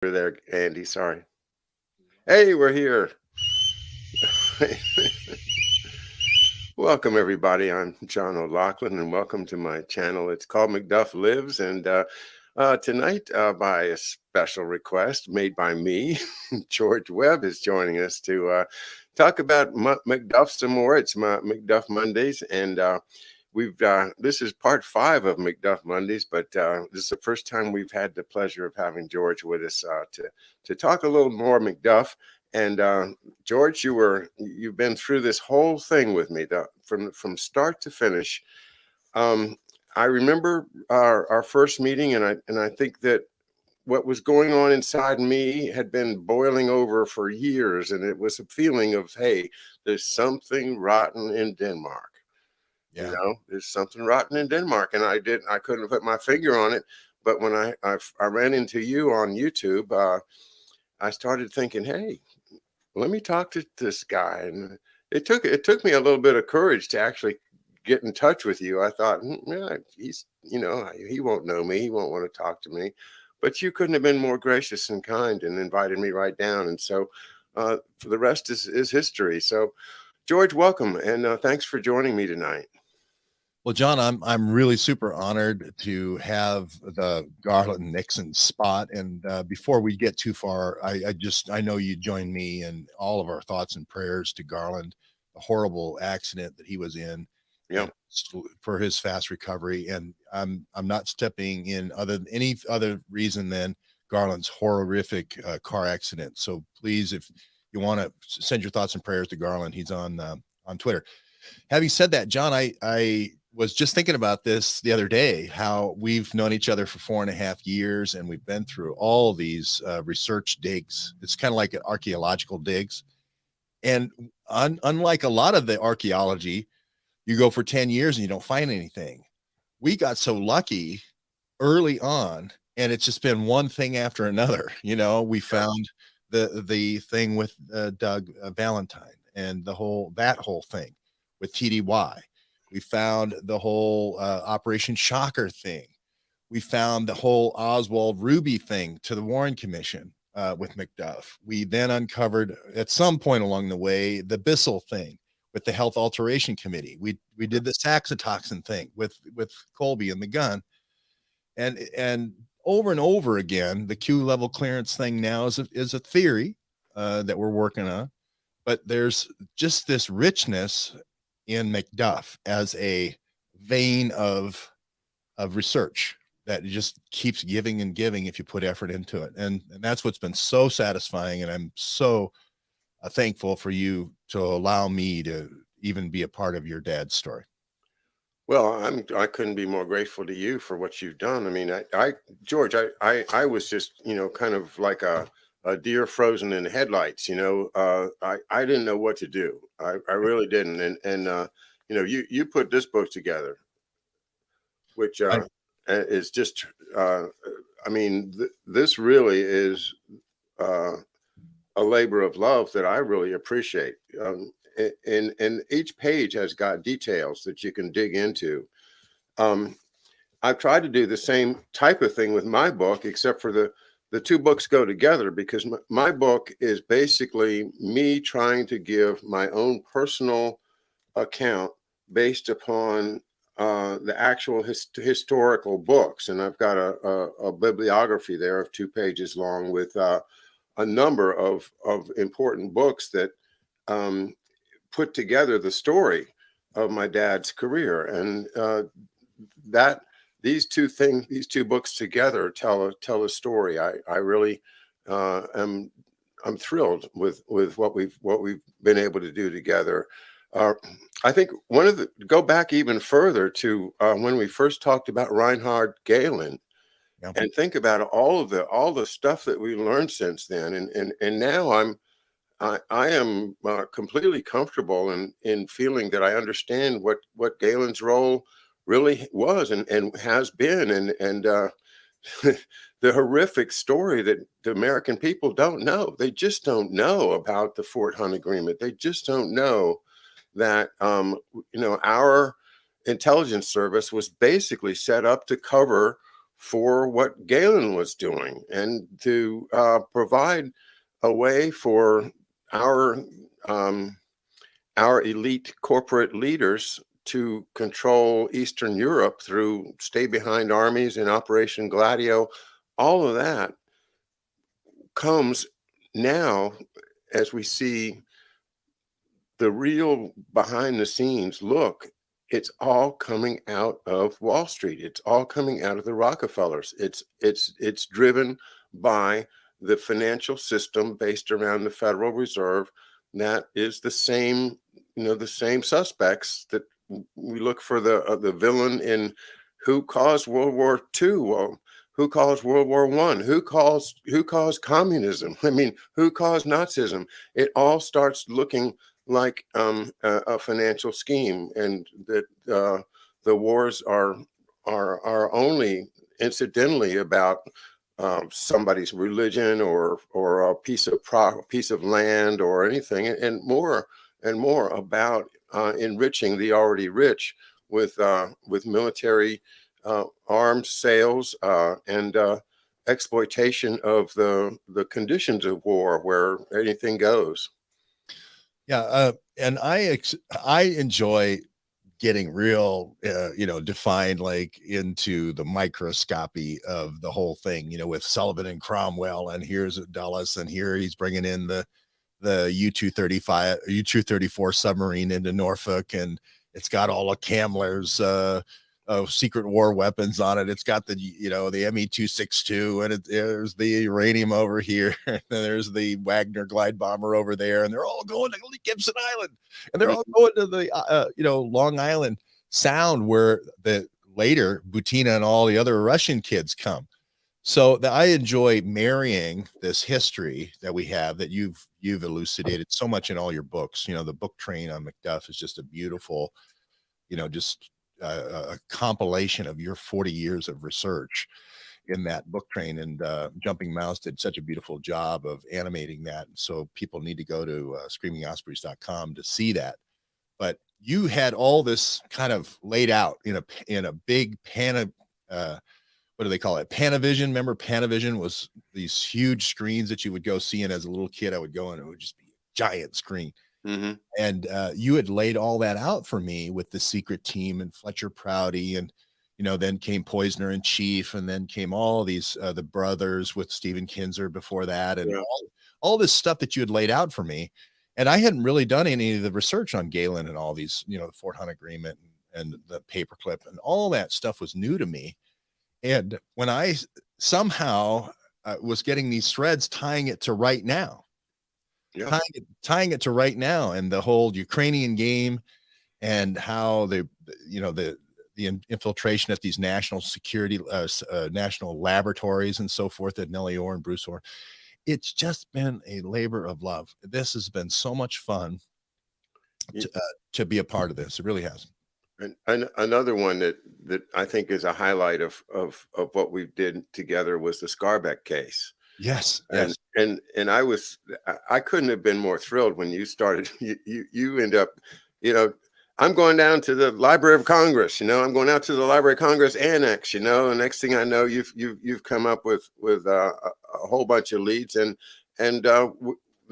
You're there, Andy. Sorry. Hey, we're here. Welcome, everybody. I'm John O'Loughlin, and welcome to my channel. It's called McDuff Lives, and tonight, by a special request made by me, George Webb is joining us to talk about McDuff some more. It's my McDuff Mondays, and this is part 5 of McDuff Mondays, but this is the first time we've had the pleasure of having George with us to talk a little more McDuff. And George, you've been through this whole thing with me, from start to finish. I remember our first meeting, and I think that what was going on inside me had been boiling over for years, and it was a feeling of, hey, there's something rotten in Denmark. Yeah. There's something rotten in Denmark, and I couldn't put my finger on it. But when I ran into you on YouTube, I started thinking, hey, let me talk to this guy. And it took me a little bit of courage to actually get in touch with you. I thought, yeah, he won't know me. He won't want to talk to me. But you couldn't have been more gracious and kind and invited me right down. And so for the rest is history. So, George, welcome. And thanks for joining me tonight. Well, John, I'm really super honored to have the Garland Nixon spot. And before we get too far, I know you join me in all of our thoughts and prayers to Garland, the horrible accident that he was in, for his fast recovery. And I'm not stepping in any other reason than Garland's horrific car accident. So please, if you want to send your thoughts and prayers to Garland, he's on Twitter. Having said that, John, I was just thinking about this the other day, how we've known each other for 4.5 years, and we've been through all these research digs. It's kind of like an archaeological digs. And unlike a lot of the archaeology, you go for 10 years and you don't find anything. We got so lucky early on, and it's just been one thing after another. We found the thing with Doug Valentine and that whole thing with TDY. We found the whole Operation Shocker thing. We found the whole Oswald Ruby thing to the Warren Commission with McDuff. We then uncovered at some point along the way the Bissell thing with the Health Alteration Committee. We did the saxitoxin thing with Colby and the gun, and over again, the Q level clearance thing now is a theory that we're working on, but there's just this richness in McDuff as a vein of research that just keeps giving and giving if you put effort into it. And that's what's been so satisfying. And I'm so thankful for you to allow me to even be a part of your dad's story. Well, I couldn't be more grateful to you for what you've done. I mean, George, I was just, kind of like a deer frozen in the headlights. I didn't know what to do. I really didn't. And you put this book together, which is just, this really is a labor of love that I really appreciate. And each page has got details that you can dig into. I've tried to do the same type of thing with my book, except for the two books go together, because my book is basically me trying to give my own personal account based upon the actual historical books. And I've got a bibliography there of 2 pages long with a number of important books that put together the story of my dad's career. And these two books together tell a story. I really I'm thrilled with what we've been able to do together. I think go back even further to when we first talked about Reinhard Gehlen, and think about all the stuff that we learned since then. And now I am completely comfortable in feeling that I understand what Galen's role really was and has been, and the horrific story that the American people don't know. They just don't know about the Fort Hunt Agreement. They just don't know that our intelligence service was basically set up to cover for what Galen was doing, and to provide a way for our um, our elite corporate leaders to control Eastern Europe through stay behind armies and Operation Gladio. All of that comes now as we see the real behind the scenes look. It's all coming out of Wall Street. It's all coming out of the Rockefellers. It's driven by the financial system based around the Federal Reserve. That is the same, the same suspects that we look for the villain in who caused World War II. Well, who caused World War I? Who caused communism? I mean, who caused Nazism? It all starts looking like a financial scheme, and that the wars are only incidentally about somebody's religion or a piece of land or anything, and more about enriching the already rich with military arms sales and exploitation of the conditions of war where anything goes. Yeah, and I enjoy getting real, defined like into the microscopy of the whole thing. With Sullivan and Cromwell, and here's Dulles, and here he's bringing in the U-235, U-234 submarine into Norfolk, and it's got all of Kamler's secret war weapons on it. It's got the ME-262, and there's the uranium over here, and there's the Wagner glide bomber over there, and they're all going to Gibson Island, and they're all going to the Long Island Sound, where the later Butina and all the other Russian kids come. So I enjoy marrying this history that we have, that you've elucidated so much in all your books. The book train on McDuff is just a beautiful, just a compilation of your 40 years of research in that book train. And Jumping Mouse did such a beautiful job of animating that. So people need to go to screamingospreys.com to see that. But you had all this kind of laid out in a big what do they call it? Panavision. Remember, Panavision was these huge screens that you would go see. And as a little kid, I would go and it would just be a giant screen. Mm-hmm. And you had laid all that out for me with the Secret Team and Fletcher Prouty, and then came Poisoner in Chief, and then came all these the brothers with Stephen Kinzer before that, and all this stuff that you had laid out for me. And I hadn't really done any of the research on Galen and all these, the Fort Hunt Agreement and the paperclip, and all that stuff was new to me. And when I somehow was getting these threads, tying it to right now, tying it to right now, and the whole Ukrainian game, and how the infiltration at these national security, national laboratories and so forth, at Nellie Orr and Bruce Orr. It's just been a labor of love. This has been so much fun to be a part of this. It really has. And another one that I think is a highlight of what we did together was the Scarbeck case. Yes. And I couldn't have been more thrilled when you started. You end up, I'm going down to the Library of Congress. I'm going out to the Library of Congress Annex. And next thing I know, you've come up with a whole bunch of leads, and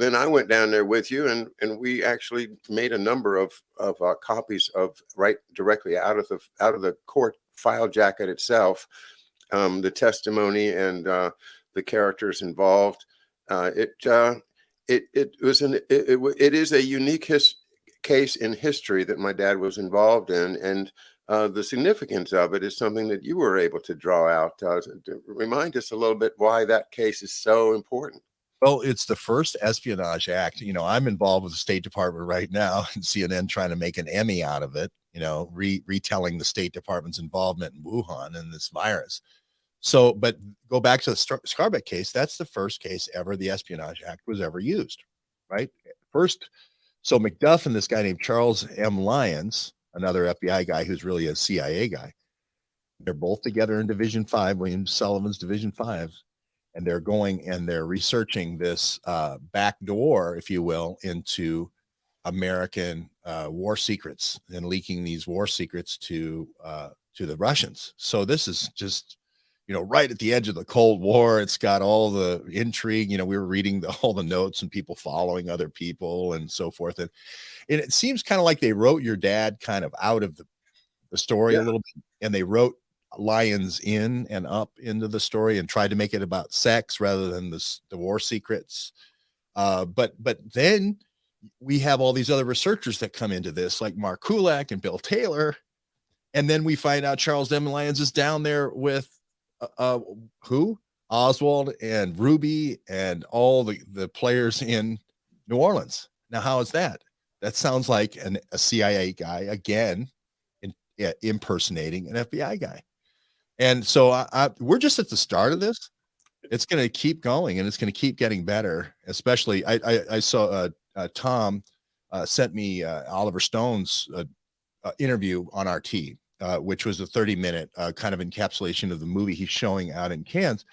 then I went down there with you, and we actually made a number of copies of right directly out of the court file jacket itself, the testimony and the characters involved. It is a unique case in history that my dad was involved in, and the significance of it is something that you were able to draw out. To remind us a little bit why that case is so important. Well, it's the first espionage act. I'm involved with the State Department right now, and CNN trying to make an Emmy out of it, retelling the State Department's involvement in Wuhan and this virus. So, but go back to the Scarbeck case. That's the first case ever the Espionage Act was ever used, right? First. So McDuff and this guy named Charles M. Lyons, another FBI guy who's really a CIA guy, they're both together in Division 5, William Sullivan's Division 5. And they're going and they're researching this back door, if you will, into American war secrets, and leaking these war secrets to the Russians. So this is just, right at the edge of the Cold War. It's got all the intrigue. We were reading all the notes and people following other people and so forth. And it seems kind of like they wrote your dad kind of out of the story Yeah. a little bit, and they wrote lions in and up into the story and tried to make it about sex rather than the war secrets. But then we have all these other researchers that come into this, like Mark Kulak and Bill Taylor, and then we find out Charles Demon Lyons is down there with who? Oswald and Ruby and all the players in New Orleans. Now, how is that? That sounds like a CIA guy again, impersonating an FBI guy. And so we're just at the start of this. It's going to keep going and it's going to keep getting better. Especially, I saw Tom sent me Oliver Stone's interview on RT, which was a 30-minute kind of encapsulation of the movie he's showing out in Cannes.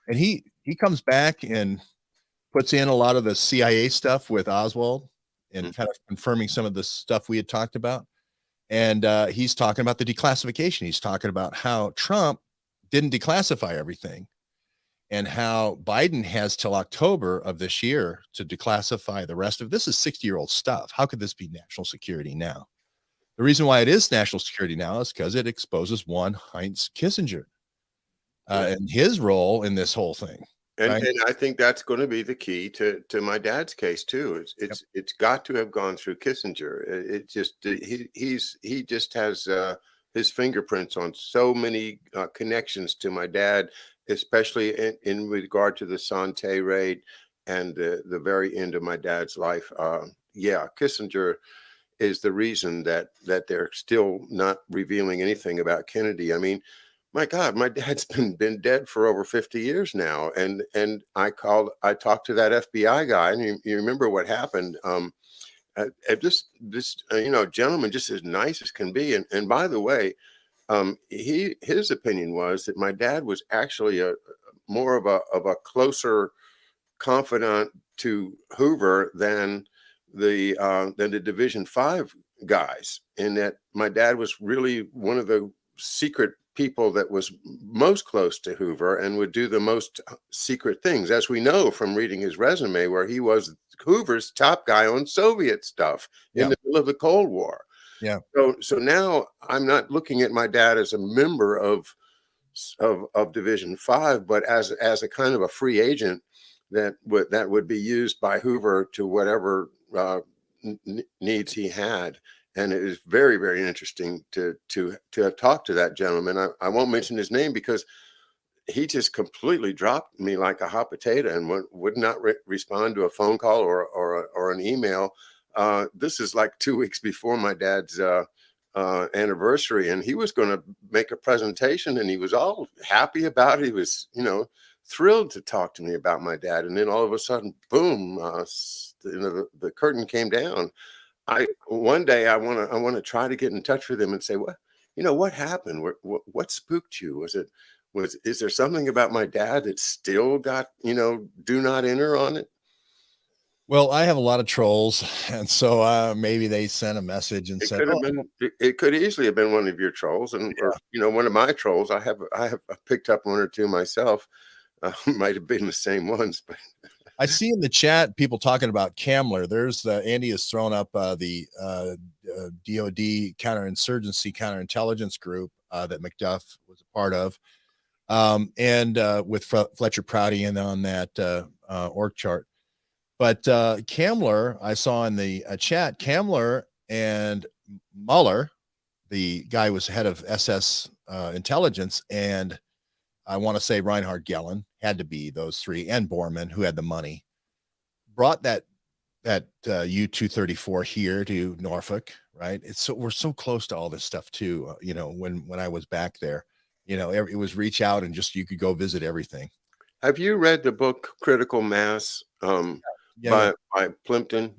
And he comes back and puts in a lot of the CIA stuff with Oswald and kind of confirming some of the stuff we had talked about. And he's talking about the declassification. He's talking about how Trump didn't declassify everything and how Biden has till October of this year to declassify the rest of this is 60-year-old stuff. How could this be national security now? The reason why it is national security now is because it exposes one Heinz Kissinger and his role in this whole thing. And, right? and I think that's going to be the key to my dad's case too. It's got to have gone through Kissinger. It just he just has his fingerprints on so many connections to my dad, especially in regard to the Sante raid and the very end of my dad's life. Yeah, Kissinger is the reason that they're still not revealing anything about Kennedy. I mean, my God, my dad's been dead for over 50 years now, and I talked to that FBI guy, and you remember what happened. This gentleman, just as nice as can be, and by the way, his opinion was that my dad was actually a more of a closer confidant to Hoover than the Division 5 guys, in that my dad was really one of the secret people that was most close to Hoover and would do the most secret things, as we know from reading his resume, where he was Hoover's top guy on Soviet stuff in the middle of the Cold War. Yeah. So now I'm not looking at my dad as a member of Division 5, but as a kind of a free agent that would be used by Hoover to whatever needs he had. And it is very, very interesting to have talked to that gentleman. I won't mention his name because he just completely dropped me like a hot potato and would not respond to a phone call or an email. This is like 2 weeks before my dad's anniversary, and he was going to make a presentation, and he was all happy about it. He was, thrilled to talk to me about my dad, and then all of a sudden, boom! The curtain came down. One day I want to try to get in touch with him and say, what happened? What spooked you? Is there something about my dad that still got, do not enter on it? Well, I have a lot of trolls, and so maybe they sent a message and said, It could easily have been one of your trolls, or one of my trolls. I have picked up one or two myself. Might have been the same ones, but I see in the chat people talking about Kamler. There's Andy has thrown up the DoD counterinsurgency counterintelligence group that McDuff was a part of, and with Fletcher Prouty in on that org chart. But Kamler, I saw in the chat, Kamler and Mueller, the guy was head of SS intelligence, and I want to say Reinhard Gehlen, had to be those three, and Borman, who had the money, brought that U-234 here to Norfolk, right? We're so close to all this stuff too. When I was back there, it was reach out and just you could go visit everything. Have you read the book Critical Mass by Plimpton?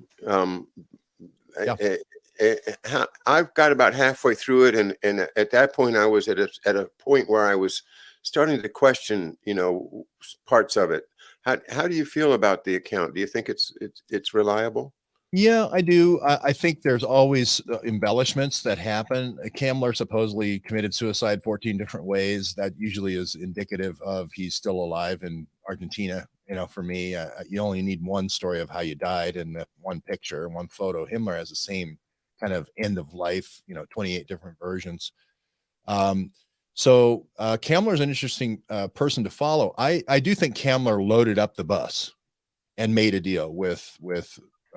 I've got about halfway through it, and at that point I was at a point where I was starting to question, parts of it. How do you feel about the account? Do you think it's reliable? Yeah, I do. I think there's always embellishments that happen. Kamler supposedly committed suicide 14 different ways. That usually is indicative of he's still alive in Argentina. For me, you only need one story of how you died in the one picture, one photo. Himmler has the same kind of end of life, 28 different versions. Um, so Kamler is an interesting person to follow. I do think Kamler loaded up the bus and made a deal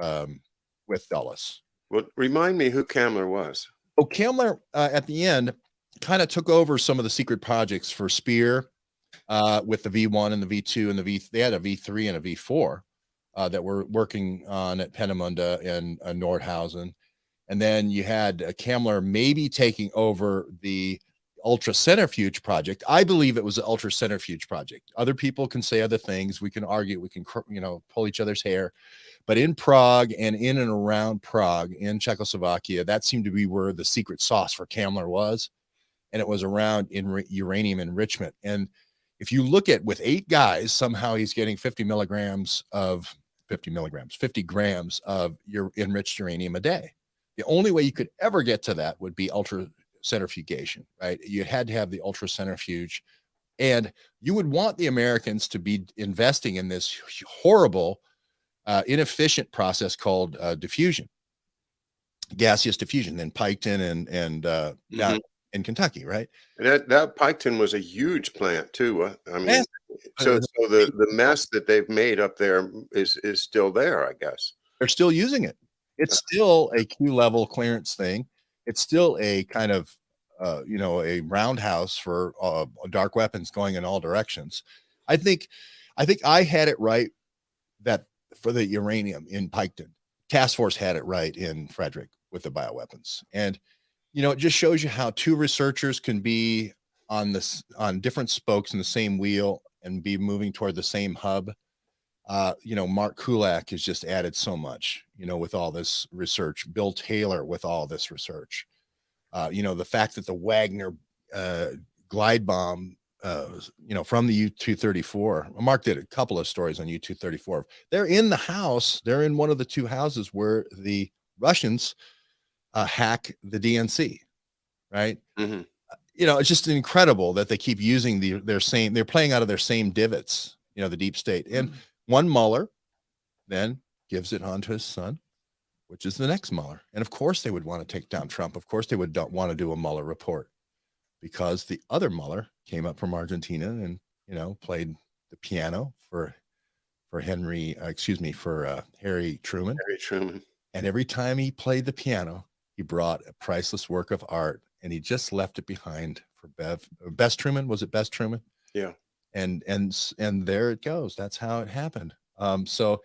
um, with Dulles. Well, remind me who Kamler was. Oh, Kamler at the end kind of took over some of the secret projects for Spear with the V1 and the V2 and the V. They had a V3 and a V4 that were working on at Peenemünde and Nordhausen, and then you had Kamler maybe taking over the ultra centrifuge project. I believe it was the ultra centrifuge project. Other people can say other things. We can argue. We can pull each other's hair. But in Prague and in and around Prague in Czechoslovakia, that seemed to be where the secret sauce for Kamler was. And it was around uranium enrichment. And if you look at with 8 guys, somehow he's getting 50 grams of your enriched uranium a day. The only way you could ever get to that would be ultra centrifugation, right? You had to have the ultra centrifuge. And you would want the Americans to be investing in this horrible, inefficient process called diffusion, gaseous diffusion, then Piketon and down in Kentucky, right? That Piketon was a huge plant too. I mean, Yes. so the mess that they've made up there is still there, I guess. They're still using it. It's still a Q level clearance thing. It's still a kind of a roundhouse for dark weapons going in all directions. I think I had it right that for the uranium in Piketon, task force had it right in Frederick with the bioweapons. And, it just shows you how 2 researchers can be on different spokes in the same wheel and be moving toward the same hub. Mark Kulak has just added so much, with all this research. Bill Taylor with all this research. The fact that the Wagner glide bomb, from the U-234. Mark did a couple of stories on U-234. They're in the house. They're in one of the 2 houses where the Russians hack the DNC, right? Mm-hmm. It's just incredible that they keep using they're playing out of their same divots, the deep state. And one Mueller then gives it on to his son, which is the next Mueller. And of course they would want to take down Trump. Of course they would want to do a Mueller report because the other Mueller came up from Argentina and, played the piano for Harry Truman. Harry Truman. And every time he played the piano, he brought a priceless work of art and he just left it behind for Best Truman. Was it Best Truman? Yeah. And there it goes. That's how it happened. So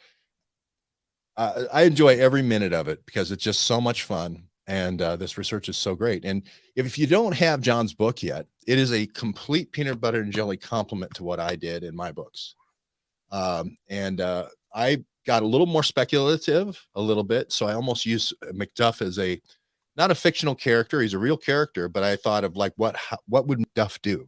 I enjoy every minute of it because it's just so much fun. And this research is so great. And if you don't have John's book yet, it is a complete peanut butter and jelly compliment to what I did in my books. I got a little more speculative a little bit. So I almost use McDuff as not a fictional character. He's a real character, but I thought of like, what would McDuff do?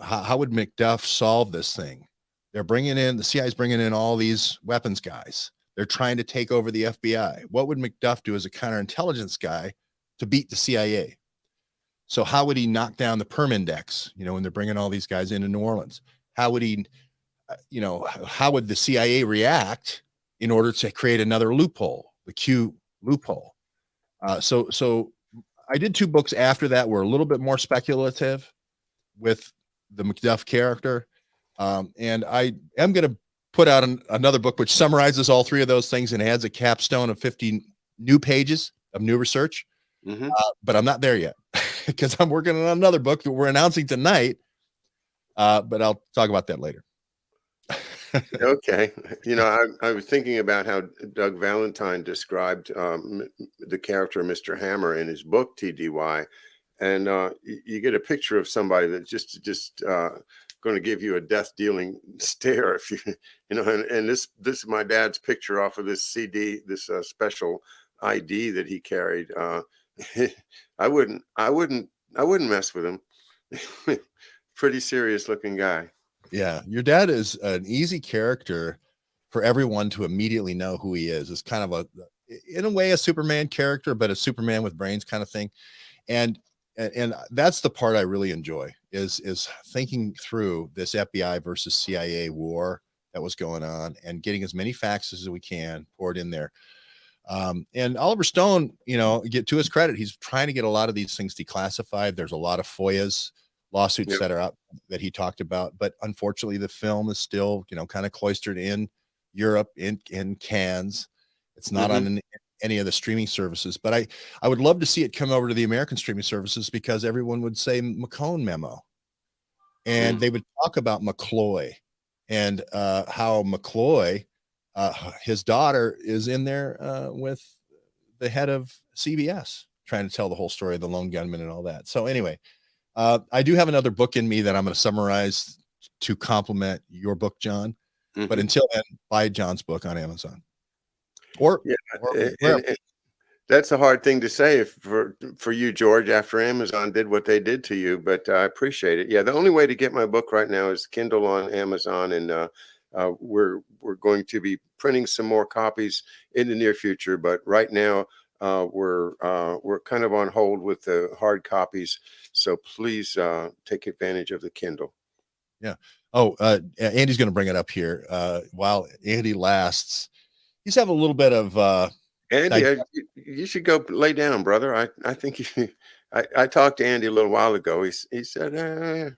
How would McDuff solve this thing? The CIA is bringing in all these weapons guys. They're trying to take over the FBI. What would McDuff do as a counterintelligence guy to beat the CIA? So how would he knock down the Perm Index, when they're bringing all these guys into New Orleans? How would he, how would the CIA react in order to create another loophole, the Q loophole? So I did 2 books after that were a little bit more speculative with the McDuff character. And I am going to put out another book which summarizes all 3 of those things and adds a capstone of 50 new pages of new research. Mm-hmm. But I'm not there yet because I'm working on another book that we're announcing tonight. But I'll talk about that later. Okay. I was thinking about how Doug Valentine described the character Mr. Hammer in his book TDY, and you get a picture of somebody that's just going to give you a death dealing stare if you and this is my dad's picture off of this CD, this special ID that he carried. I wouldn't mess with him. Pretty serious looking guy. Yeah, your dad is an easy character for everyone to immediately know who he is. It's kind of in a way, a Superman character, but a Superman with brains kind of thing. And and that's the part I really enjoy is thinking through this FBI versus CIA war that was going on and getting as many facts as we can poured in there. And Oliver Stone, get to his credit, he's trying to get a lot of these things declassified. There's a lot of FOIAs lawsuits Yep. that are up that he talked about, but unfortunately, the film is still, kind of cloistered in Europe, in Cannes. It's not Hmm. on any of the streaming services, but I would love to see it come over to the American streaming services because everyone would say McCone memo, and Mm. they would talk about McCloy and how McCloy, his daughter, is in there with the head of CBS, trying to tell the whole story of the lone gunman and all that. So anyway, I do have another book in me that I'm going to summarize to complement your book, John. But Hmm. until then, buy John's book on Amazon or Yeah, or wherever. and that's a hard thing to say for you, George, after Amazon did what they did to you, but I appreciate it. Yeah, the only way to get my book right now is Kindle on Amazon, and we're going to be printing some more copies in the near future. But right now, we're kind of on hold with the hard copies. So please take advantage of the Kindle. Yeah. Oh, Andy's going to bring it up here. While Andy lasts, he's having a little bit of Andy, dig- you should go lay down, brother. I think you. I talked to Andy a little while ago. He said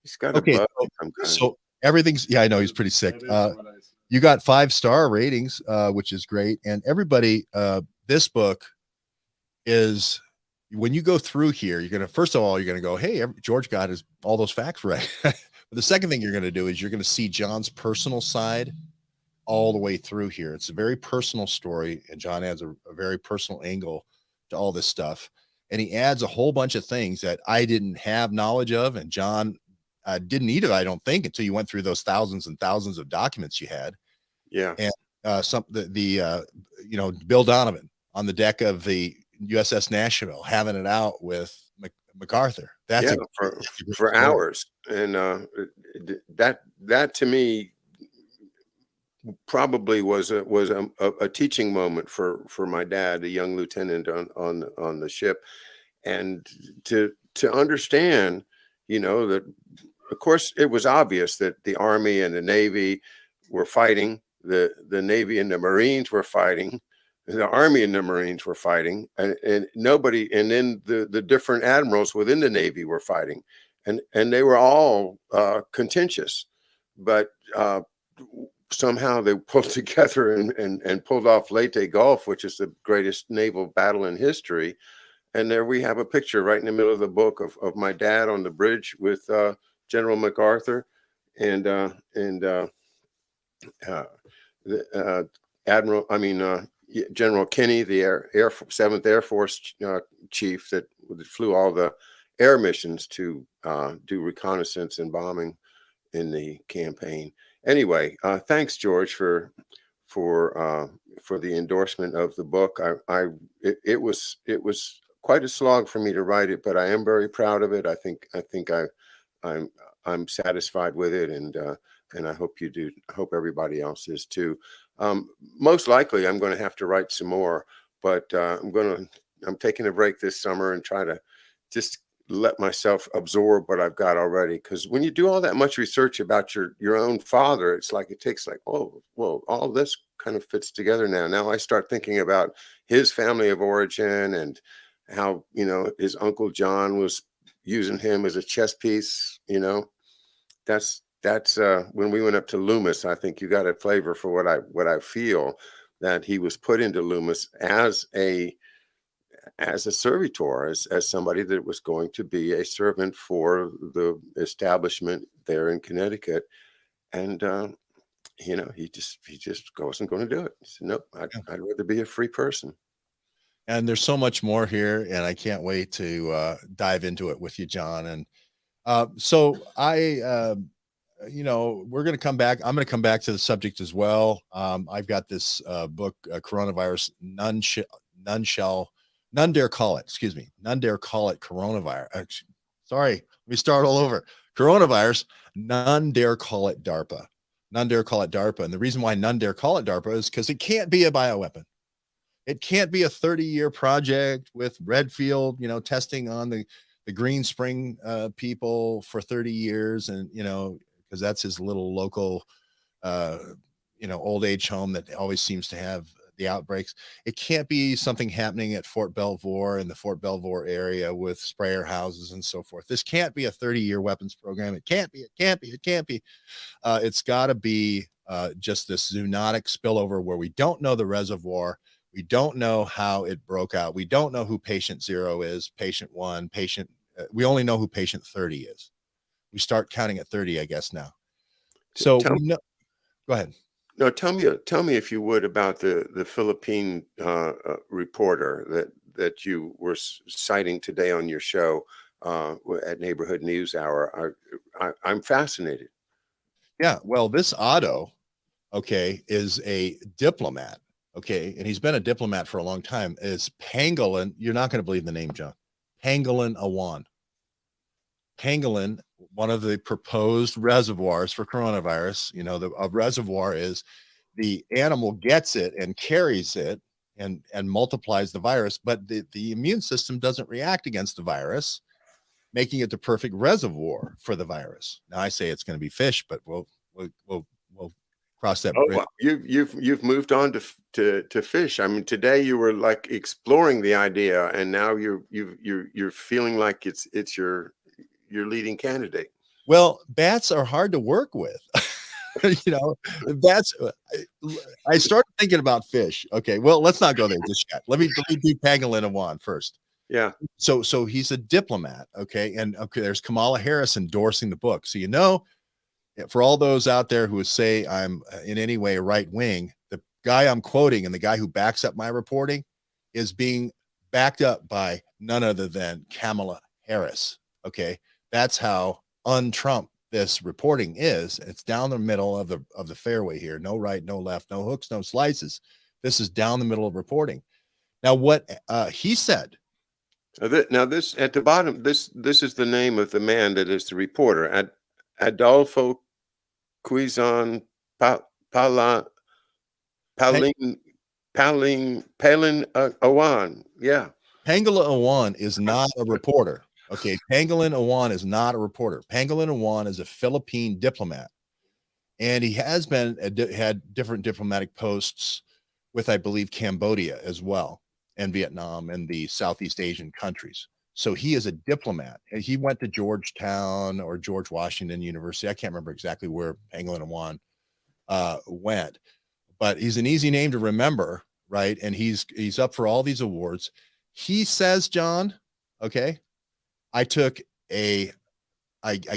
he's got a okay. bug So, of some kind. so everything's, yeah, I know he's pretty sick. You got 5-star ratings, which is great. And everybody, this book is, when you go through here, you're going to, first of all, you're going to go, hey, George got all those facts right. But the second thing you're going to do is you're going to see John's personal side all the way through here. It's a very personal story, and John adds a very personal angle to all this stuff. And he adds a whole bunch of things that I didn't have knowledge of, and John didn't either, I don't think, until you went through those thousands and thousands of documents you had. Yeah, And Bill Donovan on the deck of the USS Nashville having it out with MacArthur. That's yeah, a for story. hours, and that to me probably was a teaching moment for my dad, a young lieutenant on the ship, and to understand, that of course it was obvious that the Army and the Navy were fighting, the Navy and the Marines were fighting, the Army and the Marines were fighting, and nobody, and then the different admirals within the Navy were fighting, and they were all contentious, but somehow they pulled together and pulled off Leyte Gulf, which is the greatest naval battle in history. And there we have a picture right in the middle of the book of my dad on the bridge with General MacArthur and uh, Admiral, General Kinney, the Seventh Air Force chief that flew all the air missions to do reconnaissance and bombing in the campaign. Anyway, thanks, George, for the endorsement of the book. It was quite a slog for me to write it, but I am very proud of it. I'm satisfied with it, and I hope you do. I hope everybody else is too. Most likely, I'm going to have to write some more, but I'm taking a break this summer and try to just let myself absorb what I've got already. Because when you do all that much research about your own father, it's like it takes like, oh, well, all this kind of fits together now. Now I start thinking about his family of origin and how his uncle John was using him as a chess piece. That's when we went up to Loomis. I think you got a flavor for what I feel, that he was put into Loomis as a servitor, as somebody that was going to be a servant for the establishment there in Connecticut. And he just wasn't going to do it. He said, nope, I'd rather be a free person. And there's so much more here, and I can't wait to dive into it with you, John. And so we're going to come back. I'm going to come back to the subject as well. I've got this book, Coronavirus. None dare call it. Excuse me. None dare call it coronavirus. Sorry. Let me start all over. Coronavirus. None dare call it DARPA. None dare call it DARPA. And the reason why none dare call it DARPA is because it can't be a bioweapon. It can't be a 30-year project with Redfield, testing on the Green Spring people for 30 years. And, because that's his little local, old age home that always seems to have the outbreaks. It can't be something happening at Fort Belvoir in the Fort Belvoir area with sprayer houses and so forth. This can't be a 30-year weapons program. It can't be. It's got to be just this zoonotic spillover where we don't know the reservoir. We don't know how it broke out. We don't know who patient 0 is, patient 1, we only know who patient 30 is. We start counting at 30, I guess, now. So go ahead. No, tell me if you would about the Philippine reporter that you were citing today on your show at Neighborhood News Hour. I'm fascinated. Yeah, well, this Otto, is a diplomat, and he's been a diplomat for a long time. Is Pangolin? You're not going to believe the name, John. Pangolin Awan. Pangolin, one of the proposed reservoirs for coronavirus. A reservoir is the animal gets it and carries it and multiplies the virus, but the immune system doesn't react against the virus, making it the perfect reservoir for the virus. Now I say it's going to be fish, but we'll cross that bridge. Wow. You've moved on to fish. I mean, today you were like exploring the idea, and now you're feeling like it's your leading candidate. Well, bats are hard to work with. Bats. I started thinking about fish. Okay, well, let's not go there just yet. Let me do Pangolin Awan first. Yeah. So he's a diplomat. And there's Kamala Harris endorsing the book. So for all those out there who say I'm in any way right wing, the guy I'm quoting and the guy who backs up my reporting is being backed up by none other than Kamala Harris. Okay, that's how un-Trump this reporting is. It's down the middle of the fairway here. No right, no left, no hooks, no slices. This is down the middle of reporting. Now, what he said. Now, this at the bottom. This is the name of the man that is the reporter. Adolfo Quizon Palin Awan. Yeah. Pangolin Awan is not a reporter. Okay, Pangolin Awan is not a reporter. Pangolin Awan is a Philippine diplomat, and he has had different diplomatic posts with, I believe, Cambodia as well, and Vietnam and the Southeast Asian countries. So he is a diplomat, and he went to Georgetown or George Washington University. I can't remember exactly where Pangolin Awan went, but he's an easy name to remember, right? And he's up for all these awards. He says, John, I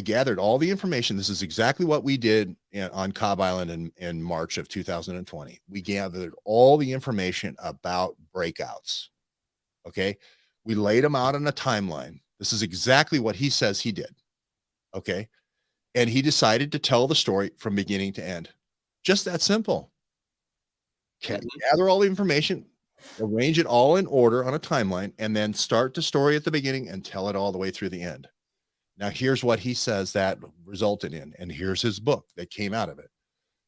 gathered all the information. This is exactly what we did on Cobb Island in March of 2020. We gathered all the information about breakouts. We laid them out on a timeline. This is exactly what he says he did. And he decided to tell the story from beginning to end. Just that simple. Gather all the information, arrange it all in order on a timeline, and then start the story at the beginning and tell it all the way through the end. Now, here's what he says that resulted in, and here's his book that came out of it.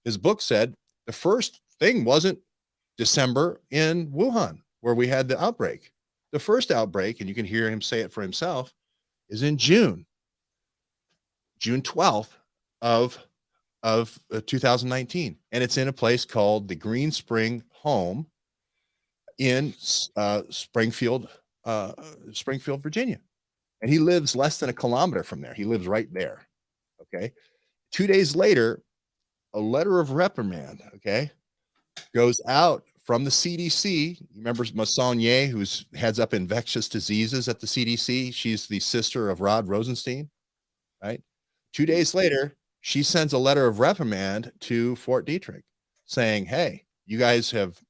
His book said the first thing wasn't December in Wuhan, where we had the outbreak. The first outbreak, and you can hear him say it for himself, is in June 12th of 2019. And it's in a place called the Green Spring Home in Springfield, Virginia. And he lives less than a kilometer from there. He lives right there. 2 days later, a letter of reprimand, goes out from the CDC. Remember Massonnier, who's heads up infectious diseases at the CDC? She's the sister of Rod Rosenstein, right? 2 days later, she sends a letter of reprimand to Fort Detrick saying, hey, you guys have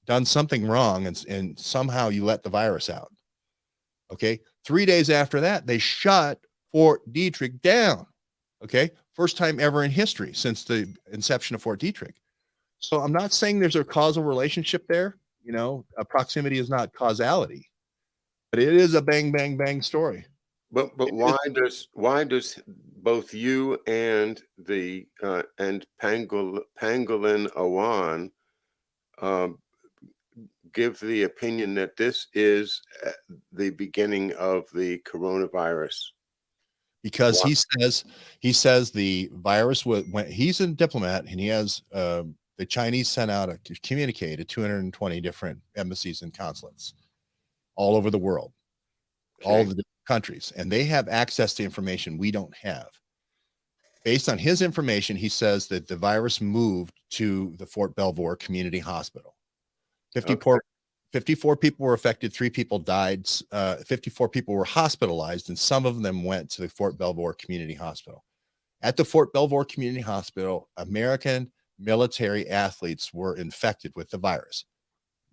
done something wrong and somehow you let the virus out. 3 days after that, they shut Fort Detrick down. First time ever in history since the inception of Fort Detrick. So I'm not saying there's a causal relationship there. A proximity is not causality, but it is a bang, bang, bang story. But why does both you and the and Pangolin Awan um, give the opinion that this is the beginning of the coronavirus? Because Why? he says the virus was when he's a diplomat and he has the Chinese sent out a communique to 220 different embassies and consulates all over the world, all Okay. the different countries, and they have access to information we don't have. Based on his information, he says that the virus moved to the Fort Belvoir Community Hospital. Okay. 54, 54 people were affected, 3 people died, 54 people were hospitalized, and some of them went to the Fort Belvoir Community Hospital. At the Fort Belvoir Community Hospital, American military athletes were infected with the virus.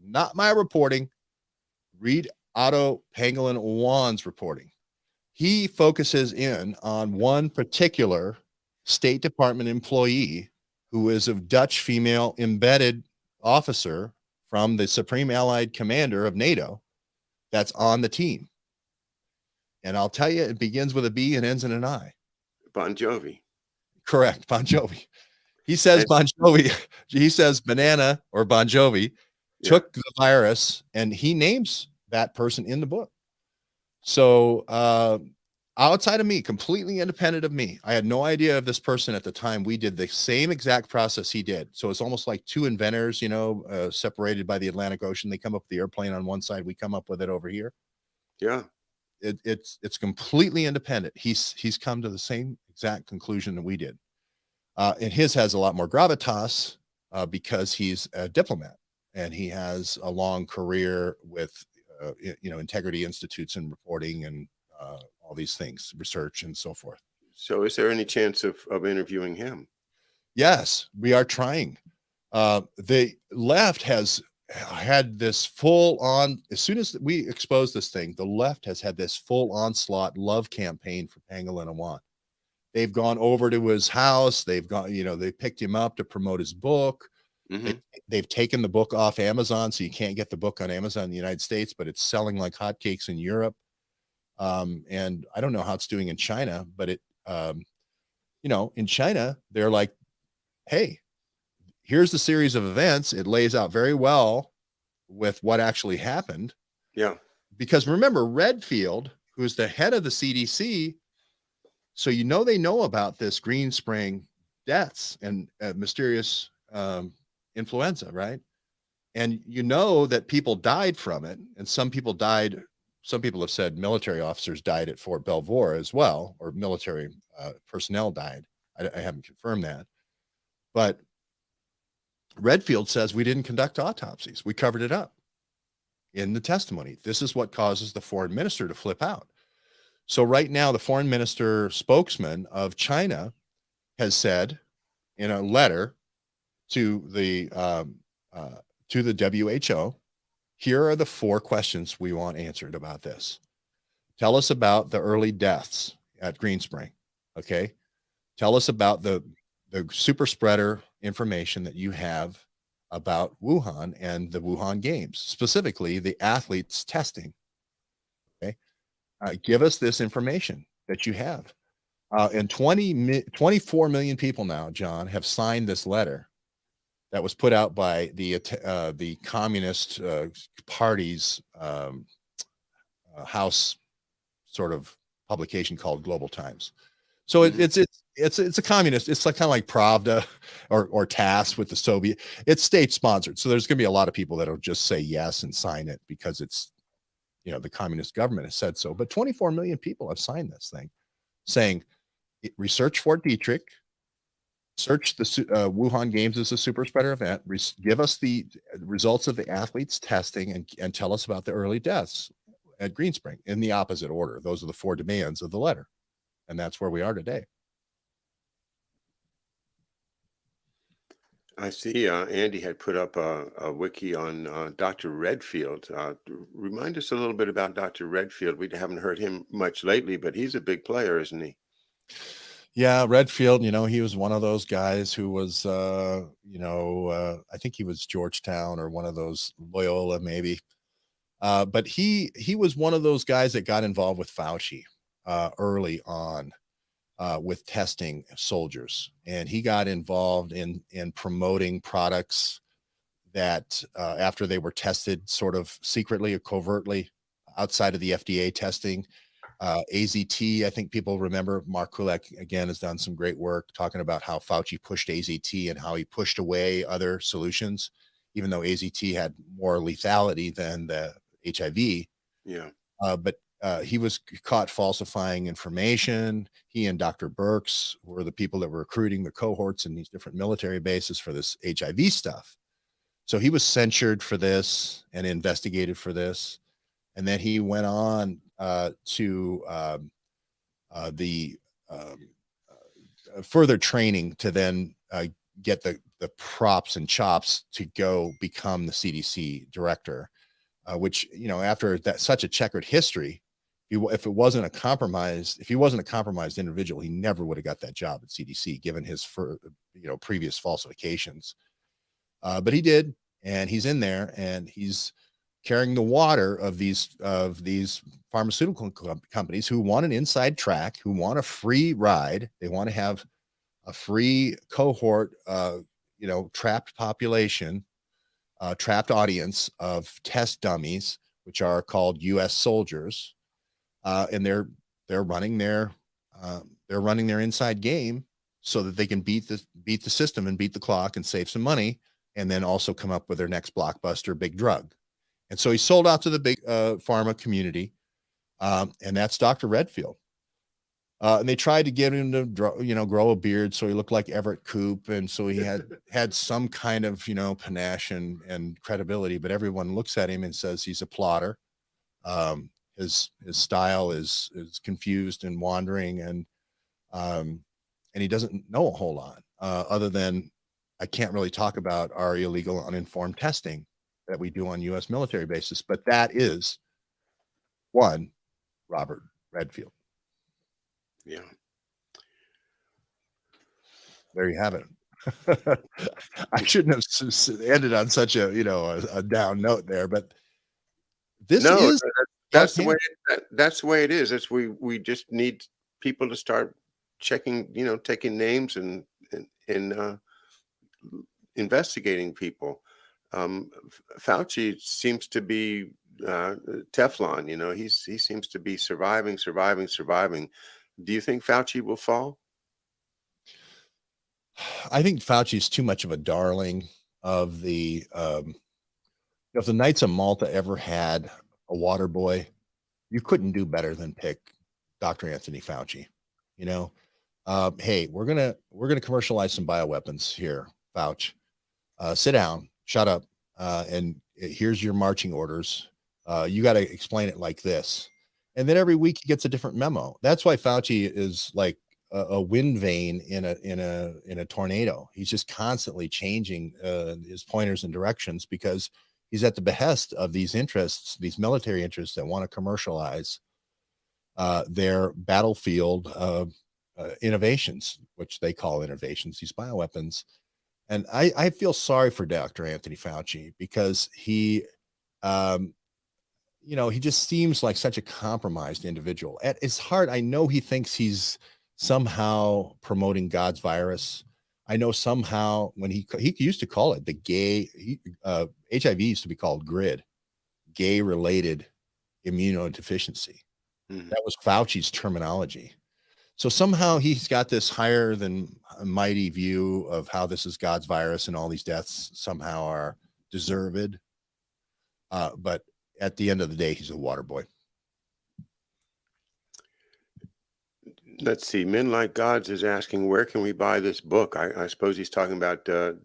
Not my reporting. Read Otto Pangolin Wan's reporting. He focuses in on one particular State Department employee who is a Dutch female embedded officer from the Supreme Allied Commander of NATO that's on the team. And I'll tell you, it begins with a B and ends in an I. Bon Jovi. Correct. Bon Jovi. He says And Bon Jovi, he says Banana or Bon Jovi yeah. took the virus, and he names that person in the book. So, outside of me, completely independent of me, I had no idea of this person at the time. We did the same exact process he did. So it's almost like two inventors, separated by the Atlantic Ocean. They come up with the airplane on one side, we come up with it over here. Yeah. It's completely independent. He's come to the same exact conclusion that we did. And his has a lot more gravitas because he's a diplomat and he has a long career with integrity institutes and reporting and all these things, research and so forth. So is there any chance of interviewing him? Yes, we are trying. The left has had this full on, as soon as we expose this thing, the left has had this full onslaught love campaign for Pangolin Awan. They've gone over to his house. They've gone, they picked him up to promote his book. Hmm. They've taken the book off Amazon, so you can't get the book on Amazon in the United States, but it's selling like hotcakes in Europe. And I don't know how it's doing in China, but in China, they're like, hey, here's the series of events. It lays out very well with what actually happened. Yeah. Because remember, Redfield, who's the head of the CDC, so they know about this green spring deaths and mysterious influenza, right? And that people died from it, and some people died. Some people have said military officers died at Fort Belvoir as well, or military personnel died. I haven't confirmed that, but Redfield says we didn't conduct autopsies. We covered it up in the testimony. This is what causes the foreign minister to flip out. So right now, the foreign minister spokesman of China has said in a letter to the WHO, here are the 4 questions we want answered about this. Tell us about the early deaths at Green Spring. Okay. Tell us about the super spreader information that you have about Wuhan and the Wuhan games, specifically the athletes testing. Okay. Give us this information that you have. And 24 million people now, John, have signed this letter that was put out by the Communist Party's house sort of publication called Global Times. So it's a communist. It's like kind of like Pravda or TASS with the Soviet. It's state sponsored. So there's going to be a lot of people that'll just say yes and sign it because it's the communist government has said so. But 24 million people have signed this thing, saying research Fort Detrick. Search the Wuhan games as a super spreader event. Give us the results of the athletes testing and tell us about the early deaths at Green Spring in the opposite order. Those are the 4 demands of the letter. And that's where we are today. I see Andy had put up a wiki on Dr. Redfield. Remind us a little bit about Dr. Redfield. We haven't heard him much lately, but he's a big player, isn't he? Yeah, Redfield, he was one of those guys who was, I think he was Georgetown or one of those Loyola maybe. But he was one of those guys that got involved with Fauci. early on with testing soldiers, and he got involved in promoting products that after they were tested sort of secretly or covertly outside of the FDA testing. AZT, I think people remember Mark Kulak again has done some great work talking about how Fauci pushed AZT and how he pushed away other solutions, even though AZT had more lethality than the HIV. Yeah. But he was caught falsifying information. He and Dr. Birx were the people that were recruiting the cohorts in these different military bases for this HIV stuff. So he was censured for this and investigated for this. And then he went on to the further training to then get the props and chops to go become the CDC director, which, you know, after that such a checkered history, if he wasn't a compromised individual, he never would have got that job at CDC, given his previous falsifications. But he did, and he's in there, and he's carrying the water of these pharmaceutical companies who want an inside track, who want a free ride. They want to have a free cohort, trapped population, trapped audience of test dummies, which are called U.S. soldiers, and they're running their inside game so that they can beat the system and beat the clock and save some money, and then also come up with their next blockbuster big drug. And so he sold out to the big pharma community, and that's Dr. Redfield. And they tried to get him to grow a beard so he looked like Everett Koop, and so he had some kind of panache and credibility. But everyone looks at him and says he's a plotter. His style is confused and wandering, and he doesn't know a whole lot other than, I can't really talk about our illegal uninformed testing that we do on U.S. military bases, but that is one Robert Redfield. Yeah. There you have it. I shouldn't have ended on such a down note there, but that's the way it is. We just need people to start checking, taking names and investigating people. Fauci seems to be Teflon. He seems to be surviving. Do you think Fauci will fall? I think Fauci is too much of a darling of the. If the Knights of Malta ever had a water boy, you couldn't do better than pick Dr. Anthony Fauci. Hey, we're gonna commercialize some bioweapons here, Fauci. Sit down, shut up, and here's your marching orders. You got to explain it like this. And then every week he gets a different memo. That's why Fauci is like a wind vane in a tornado. He's just constantly changing his pointers and directions because he's at the behest of these interests, these military interests that want to commercialize their battlefield innovations, which they call innovations, these bioweapons. And I feel sorry for Dr. Anthony Fauci because he just seems like such a compromised individual. At his heart, I know he thinks he's somehow promoting God's virus. I know somehow when he used to call it the gay, HIV used to be called GRID, gay-related immunodeficiency. Mm-hmm. That was Fauci's terminology. So somehow he's got this higher than mighty view of how this is God's virus and all these deaths somehow are deserved. But at the end of the day, he's a water boy. Let's see. Men Like Gods is asking, where can we buy this book? I suppose he's talking about the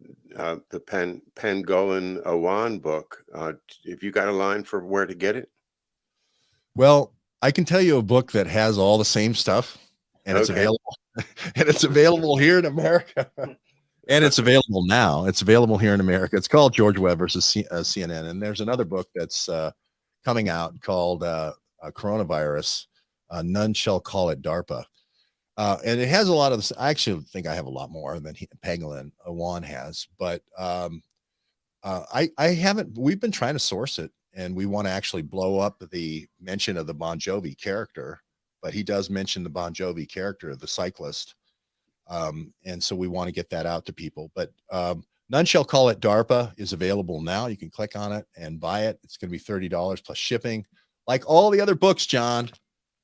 Pangolin Awan book. Have you got a line for where to get it? Well, I can tell you a book that has all the same stuff, and it's available. And it's available here in America. And it's available now. It's available here in America. It's called George Webb versus CNN. And there's another book that's coming out called Coronavirus. None Shall Call It DARPA. And it has a lot of this. I actually think I have a lot more than Pangolin Awan has. But I haven't. We've been trying to source it, and we want to actually blow up the mention of the Bon Jovi character. but he does mention the Bon Jovi character, the cyclist. And so we want to get that out to people. But None Shall Call It DARPA is available now. You can click on it and buy it. It's going to be $30 plus shipping. Like all the other books, John,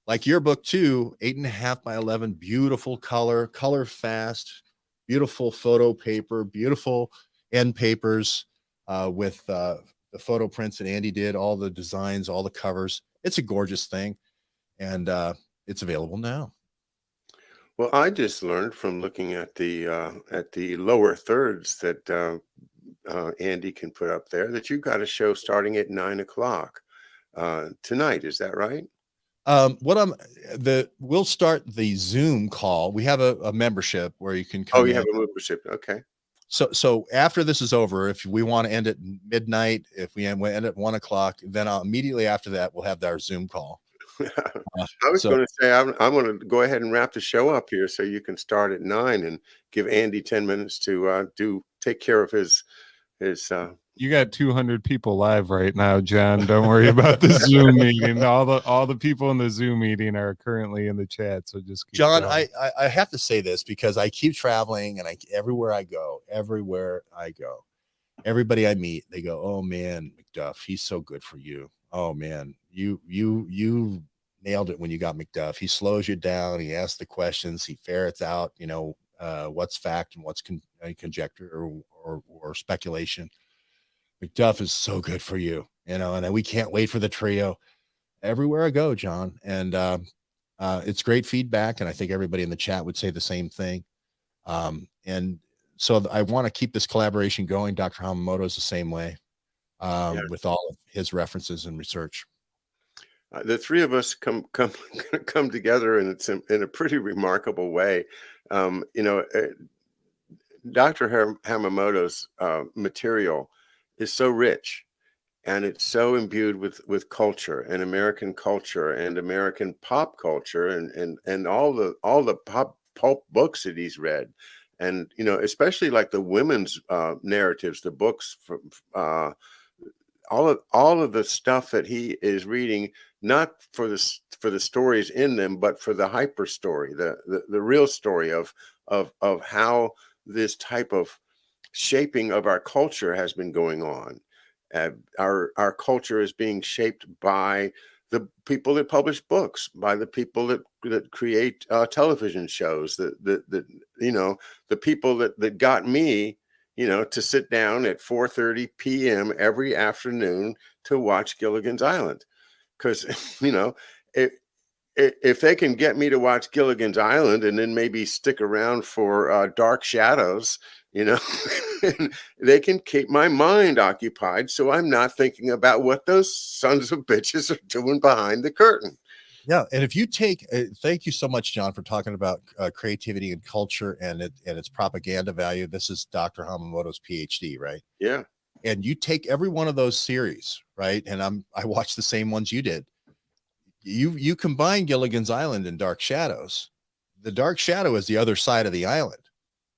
like your book too, 8.5 by 11, beautiful color fast, beautiful photo paper, beautiful end papers with the photo prints that Andy did, all the designs, all the covers. It's a gorgeous thing. And it's available now. Well, I just learned from looking at the lower thirds that Andy can put up there that you've got a show starting at 9 o'clock tonight. Is that right? We'll start the Zoom call. We have a membership where you can Oh, come you in. have a membership. Okay. So after this is over, if we want to end at midnight, if we end at 1 o'clock, then immediately after that, we'll have our Zoom call. I was So going to say I'm going to go ahead and wrap the show up here so you can start at 9 and give Andy 10 minutes to take care of his. You got 200 people live right now, John. Don't worry about the Zoom meeting. All the people in the Zoom meeting are currently in the chat. So just keep John, going. I have to say this because I keep traveling and everywhere I go, everybody I meet, they go, "Oh man, McDuff, he's so good for you. Oh man, you nailed it when you got McDuff. He slows you down. He asks the questions. He ferrets out, what's fact and what's conjecture or speculation. McDuff is so good for you, and we can't wait for the trio everywhere I go, John. And it's great feedback. And I think everybody in the chat would say the same thing. And so I want to keep this collaboration going. Dr. Hamamoto is the same way with all of his references and research. The three of us come together, and it's in a pretty remarkable way. Dr. Hamamoto's material is so rich, and it's so imbued with culture and American culture and American pop culture and all the pulp books that he's read, and especially like the women's narratives, the books from all of the stuff that he is reading, not for the stories in them, but for the hyper story, the real story of how this type of shaping of our culture has been going on. Our culture is being shaped by the people that publish books, by the people that create television shows, the people that got me, to sit down at 4:30 p.m. every afternoon to watch Gilligan's Island. Because, if they can get me to watch Gilligan's Island and then maybe stick around for Dark Shadows, they can keep my mind occupied so I'm not thinking about what those sons of bitches are doing behind the curtain. Yeah, and if you take, thank you so much, John, for talking about creativity and culture and its propaganda value. This is Dr. Hamamoto's PhD, right? Yeah. And you take every one of those series, right? And I watched the same ones you did. You combine Gilligan's Island and Dark Shadows. The Dark Shadow is the other side of the island.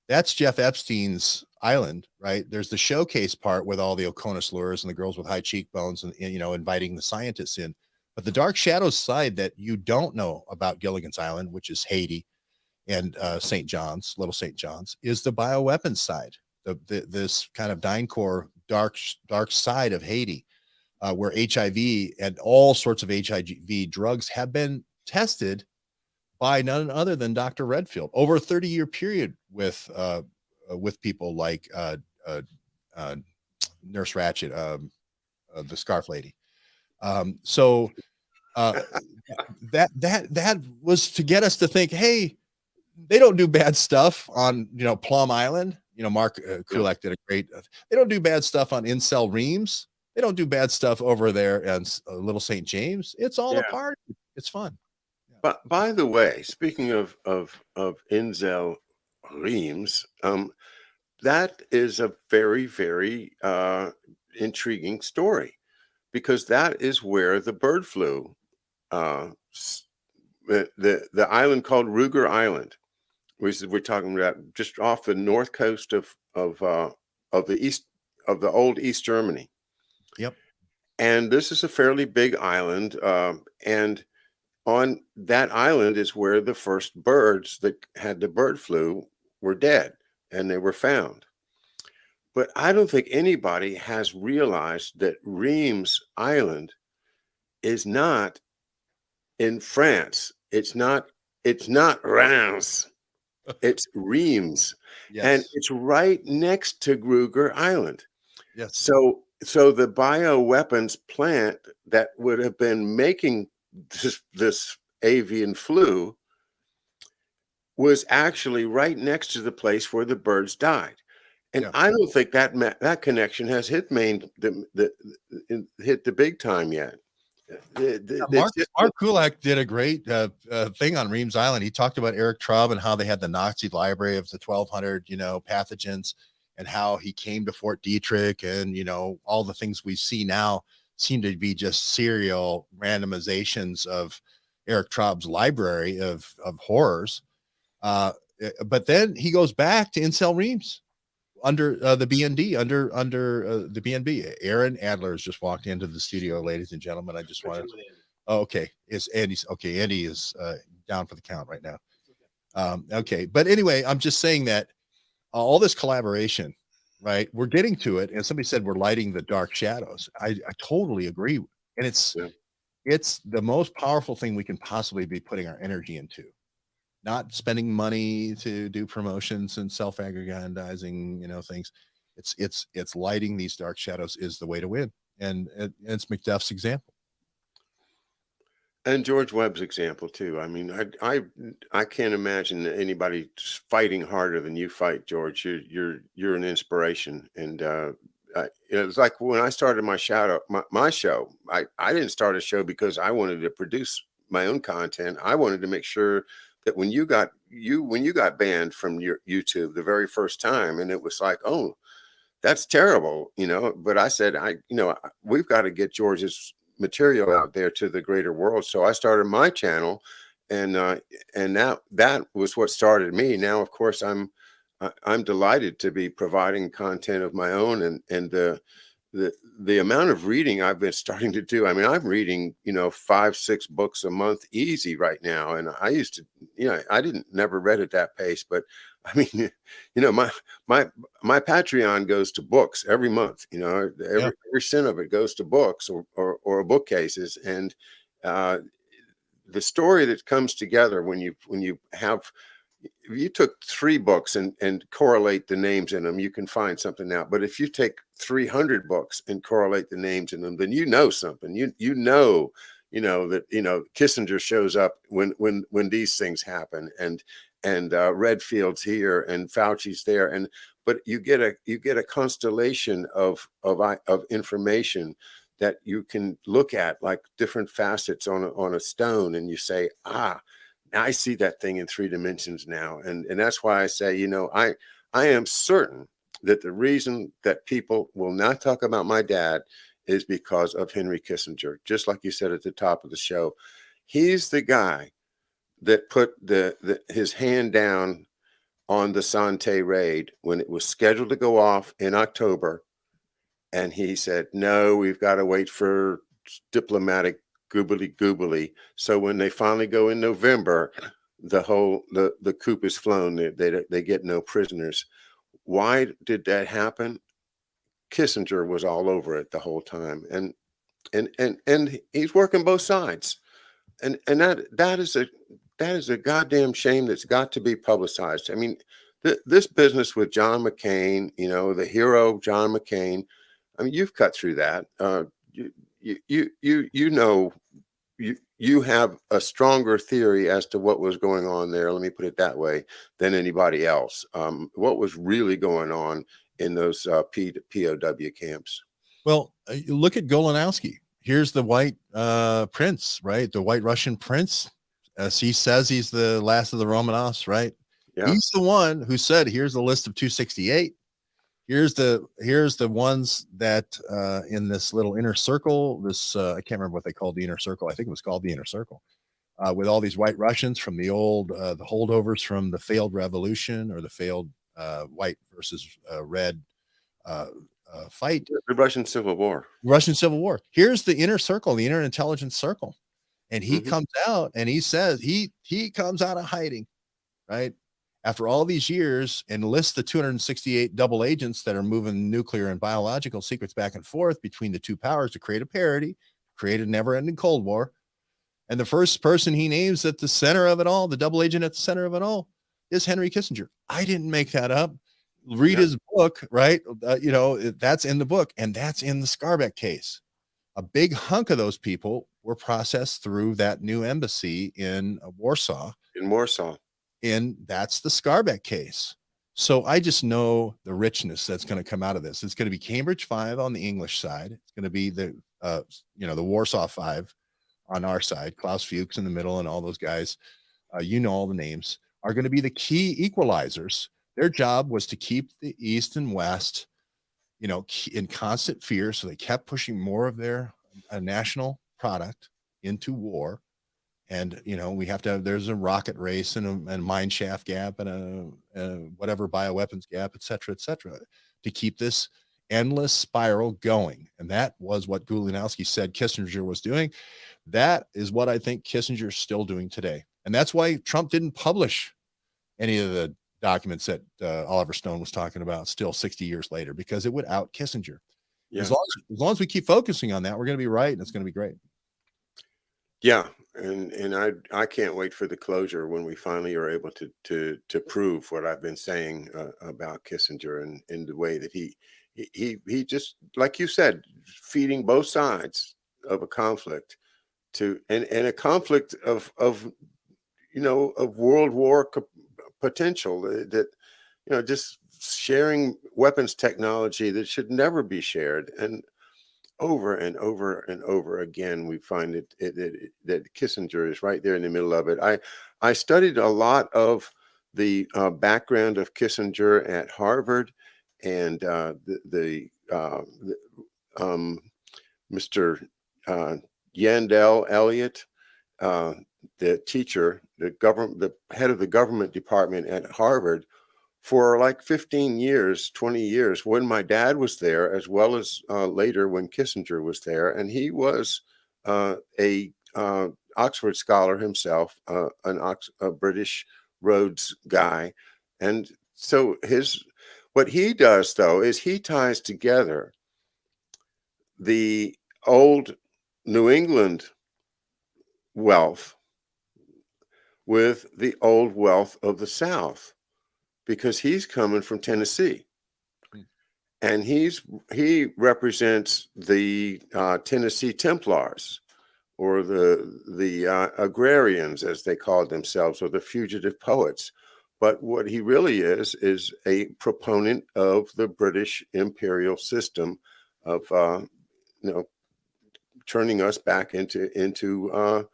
That's Jeff Epstein's island, right? There's the showcase part with all the Oconus lures and the girls with high cheekbones and inviting the scientists in. But the Dark Shadows side that you don't know about Gilligan's Island, which is Haiti and St. John's, Little St. John's, is the bioweapons side. This kind of DynCorp dark side of Haiti, where HIV and all sorts of HIV drugs have been tested by none other than Dr. Redfield over a 30-year period with people like Nurse Ratched, the Scarf Lady. So that was to get us to think, hey, they don't do bad stuff on Plum Island. Mark Kulak did a great. They don't do bad stuff on Incel Reams. They don't do bad stuff over there and Little St. James. It's all a party. It's fun. But by the way, speaking of Incel Reams, that is a very, very intriguing story, because that is where the bird flu, the island called Ruger Island, which we're talking about just off the north coast of the east of the old East Germany. Yep. And this is a fairly big island, and on that island is where the first birds that had the bird flu were dead, and they were found. But I don't think anybody has realized that Reims Island is not in France. It's not Reims. It's Reims. And Yes. it's right next to Gruger Island. Yes. So the bioweapons plant that would have been making this avian flu was actually right next to the place where the birds died. And Yeah. I don't think that connection has hit hit the big time yet. It's just Mark Kulak did a great thing on Reams Island. He talked about Eric Traub and how they had the Nazi library of the 1,200, pathogens, and how he came to Fort Detrick, and all the things we see now seem to be just serial randomizations of Eric Traub's library of horrors. But then he goes back to Incel Reams under the BND, under the BNB. Aaron Adler has just walked into the studio, ladies and gentlemen. I just wanted. Oh, okay. Is Andy's okay? Andy is down for the count right now. Okay, but anyway, I'm just saying that all this collaboration, right? We're getting to it, and somebody said we're lighting the dark shadows. I totally agree, and it's the most powerful thing we can possibly be putting our energy into. Not spending money to do promotions and self-aggrandizing, things. It's lighting these dark shadows is the way to win, and it's McDuff's example. And George Webb's example too. I mean, I can't imagine anybody fighting harder than you fight, George. You're an inspiration, and it was like when I started my show. I didn't start a show because I wanted to produce my own content. I wanted to make sure that when you got banned from your YouTube the very first time, and it was like, oh, that's terrible, But I said, we've got to get George's material out there to the greater world. So I started my channel, and now that was what started me. Now, of course, I'm delighted to be providing content of my own, and the amount of reading I've been starting to do. I mean, I'm reading, 5-6 books a month easy right now. And I used to, I never read at that pace, but I mean, my Patreon goes to books every month, every cent of it goes to books or bookcases. And the story that comes together when you have, if you took 3 books and correlate the names in them, you can find something out. But if you take 300 books and correlate the names in them, then something. That Kissinger shows up when these things happen, and Redfield's here and Fauci's there, but you get a constellation of information that you can look at like different facets on a stone, and you say, I see that thing in 3 dimensions now. And that's why I say, I am certain that the reason that people will not talk about my dad is because of Henry Kissinger. Just like you said at the top of the show, he's the guy that put his hand down on the Sante raid when it was scheduled to go off in October. And he said, no, we've got to wait for diplomatic goobly. So when they finally go in November, the coop is flown. They get no prisoners. Why did that happen? Kissinger was all over it the whole time, and he's working both sides, and that is a goddamn shame that's got to be publicized. I mean, this business with John McCain, the hero John McCain. I mean, you've cut through that. You have a stronger theory as to what was going on there, let me put it that way, than anybody else. What was really going on in those POW camps? Well, you look at Golanowski. Here's the white prince, right? The white Russian prince. He says he's the last of the Romanovs, right? Yeah. He's the one who said, here's the list of 268. Here's the ones that in this little inner circle, this I can't remember what they called the inner circle. I think it was called the inner circle, with all these white Russians from the old the holdovers from the failed revolution, or the failed white versus red fight. The Russian Civil War. Russian Civil War. Here's the inner circle, the inner intelligence circle. And he comes out and he says he comes out of hiding, right? After all these years, and lists the 268 double agents that are moving nuclear and biological secrets back and forth between the two powers to create a parity, create a never-ending Cold War. And the first person he names at the center of it all, the double agent at the center of it all, is Henry Kissinger. I didn't make that up. Read his book, right? That's in the book, and that's in the Scarbeck case. A big hunk of those people were processed through that new embassy in Warsaw. And that's the Scarbeck case. So I just know the richness that's going to come out of this. It's going to be Cambridge 5 on the English side. It's going to be the Warsaw 5 on our side. Klaus Fuchs in the middle, and all those guys, all the names, are going to be the key equalizers. Their job was to keep the East and West, in constant fear. So they kept pushing more of their national product into war. And, there's a rocket race and a mine shaft gap and a whatever bioweapons gap, et cetera, to keep this endless spiral going. And that was what Gulianowski said Kissinger was doing. That is what I think Kissinger's still doing today. And that's why Trump didn't publish any of the documents that Oliver Stone was talking about still 60 years later, because it would out Kissinger. Yeah. As long as we keep focusing on that, we're going to be right, and it's going to be great. Yeah. And I can't wait for the closure when we finally are able to prove what I've been saying about Kissinger, and in the way that he just, like you said, feeding both sides of a conflict and a conflict of world war potential, that just sharing weapons technology that should never be shared. And over and over and over again, we find that Kissinger is right there in the middle of it. I studied a lot of the background of Kissinger at Harvard, and Mr. Yandell Elliott, the teacher, the head of the government department at Harvard, for like 15 years, 20 years, when my dad was there, as well as later when Kissinger was there. And he was a Oxford scholar himself, a British Rhodes guy. And so what he does, though, is he ties together the old New England wealth with the old wealth of the South, because he's coming from Tennessee, and he represents the Tennessee Templars, or the agrarians, as they called themselves, or the fugitive poets. But what he really is a proponent of the British imperial system of turning us back into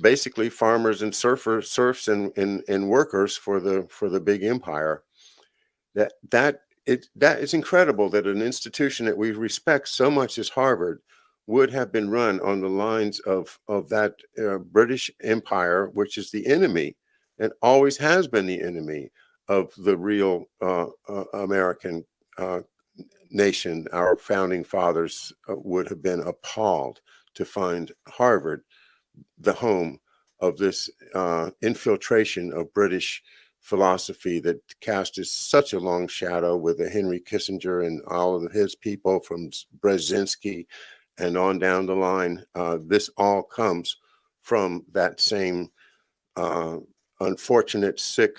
basically farmers and serfs and workers for the big empire. That is incredible, that an institution that we respect so much as Harvard would have been run on the lines of that British Empire, which is the enemy and always has been the enemy of the real American nation. Our founding fathers would have been appalled to find Harvard the home of this infiltration of British philosophy that cast such a long shadow with the Henry Kissinger and all of his people, from Brzezinski and on down the line. This all comes from that same unfortunate, sick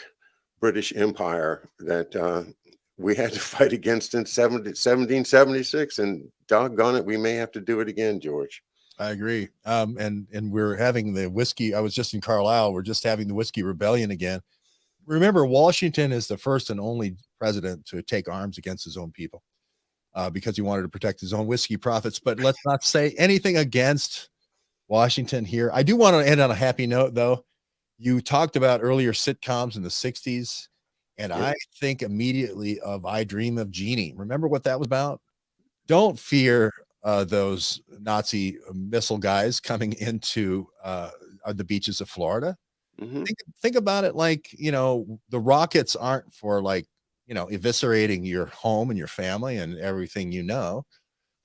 British Empire that we had to fight against in 1776, and doggone it, we may have to do it again, George. I agree. And we're having the whiskey. I was just in Carlisle. We're just having the whiskey rebellion again. Remember, Washington is the first and only president to take arms against his own people because he wanted to protect his own whiskey profits. But let's not say anything against Washington here. I do want to end on a happy note, though. You talked about earlier sitcoms in the 60s, and I think immediately of I Dream of Jeannie. Remember what that was about? Don't fear those Nazi missile guys coming into the beaches of Florida. Mm-hmm. Think about it like, the rockets aren't for eviscerating your home and your family and everything,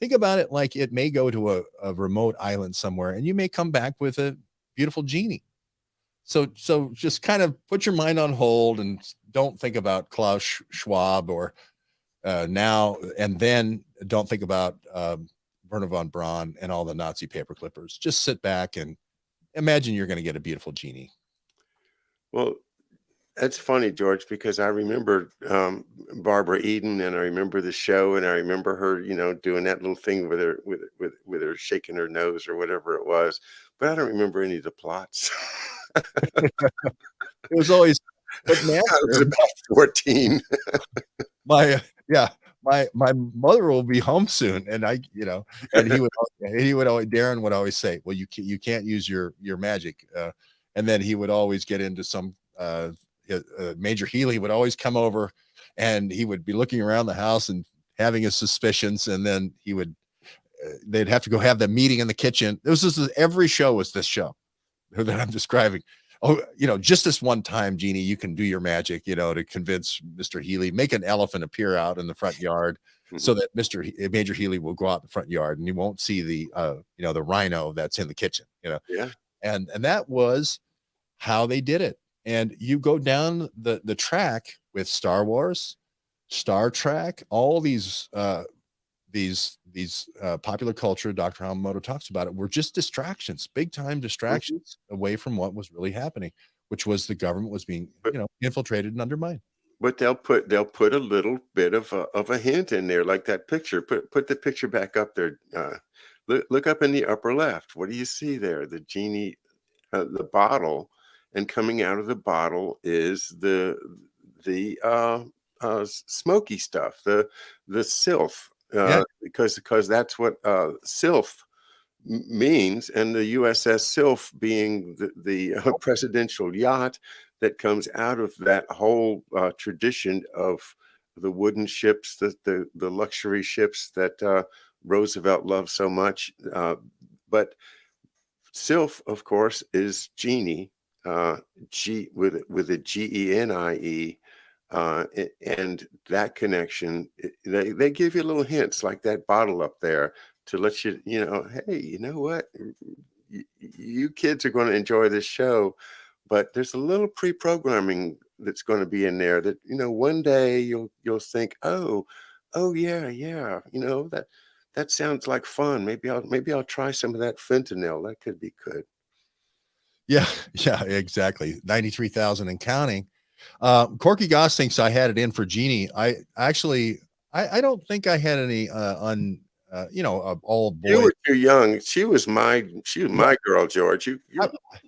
think about it like it may go to a remote island somewhere, and you may come back with a beautiful genie. So just kind of put your mind on hold and don't think about Klaus Schwab or now and then. Don't think about Werner von Braun and all the Nazi paper clippers. Just sit back and imagine you're going to get a beautiful genie. Well, that's funny, George, because I remember Barbara Eden, and I remember the show, and I remember her, doing that little thing with her, with her shaking her nose or whatever it was. But I don't remember any of the plots. It was always, but man, I was about 14. my mother will be home soon, and and he would always, Darren would always say, well, you can't use your magic, and then he would always get into some Major Healy would always come over, and he would be looking around the house and having his suspicions, and then he would they'd have to go have the meeting in the kitchen. Every show was this show that I'm describing. Oh, just this one time, Jeannie, you can do your magic, to convince Mr. Healy, make an elephant appear out in the front yard so that Major Healy will go out in the front yard and you won't see the rhino that's in the kitchen, Yeah. And that was how they did it. And you go down the track with Star Wars, Star Trek, all these popular culture, Dr. Hamamoto talks about it, were just distractions, big time distractions away from what was really happening, which was the government was being, infiltrated and undermined. But they'll put a little bit of a hint in there, like that picture. Put the picture back up there. Look up in the upper left. What do you see there? The genie, the bottle, and coming out of the bottle is the smoky stuff, the sylph. Because that's what sylph means, and the USS Sylph being the presidential yacht that comes out of that whole tradition of the wooden ships, the luxury ships that Roosevelt loved so much. But sylph, of course, is genie, G with a GENIE. And that connection, they give you little hints like that bottle up there to let you, hey, you know what? You kids are going to enjoy this show, but there's a little pre-programming that's going to be in there that, one day you'll think, oh yeah, that sounds like fun. Maybe I'll try some of that fentanyl. That could be good. Yeah, exactly. 93,000 and counting. Corky Goss thinks I had it in for Jeannie. I don't think I had any all boy. You were too young. She was my girl, George.